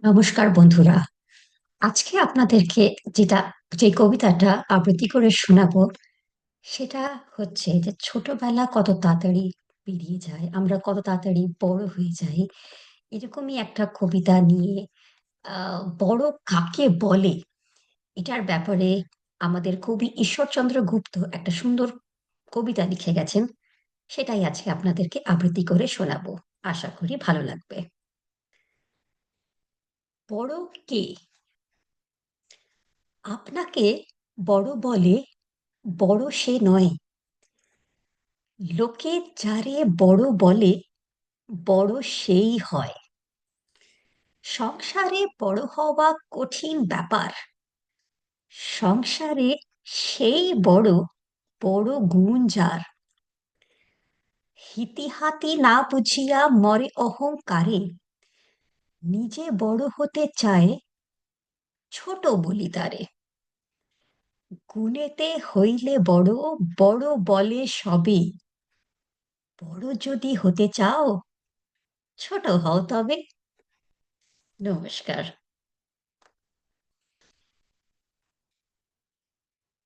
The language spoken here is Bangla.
নমস্কার বন্ধুরা। আজকে আপনাদেরকে যেটা যে কবিতাটা আবৃত্তি করে শোনাবো, সেটা হচ্ছে যে ছোটবেলা কত তাড়াতাড়ি পেরিয়ে যায়। আমরা কত তাড়াতাড়ি বড় হয়ে যাই। এরকমই একটা কবিতা নিয়ে আ বড় কাকে বলে? এটার ব্যাপারে আমাদের কবি ঈশ্বরচন্দ্র গুপ্ত একটা সুন্দর কবিতা লিখে গেছেন। সেটাই আজকে আপনাদেরকে আবৃত্তি করে শোনাবো। আশা করি ভালো লাগবে। বড় কে? আপনাকে বড় বলে বড় সে নয়, লোকে যারে বড় বলে বড় সেই হয়। সংসারে বড় হওয়া কঠিন ব্যাপার। সংসারে সেই বড়, বড় গুণ যার। হিতিহাতি না বুঝিয়া মরে অহংকারে, নিজে বড় হতে চায়, ছোট বলি তারে। গুণেতে হইলে বড়, বড় বলে সবে। বড় যদি হতে চাও, ছোট হও তবে। নমস্কার।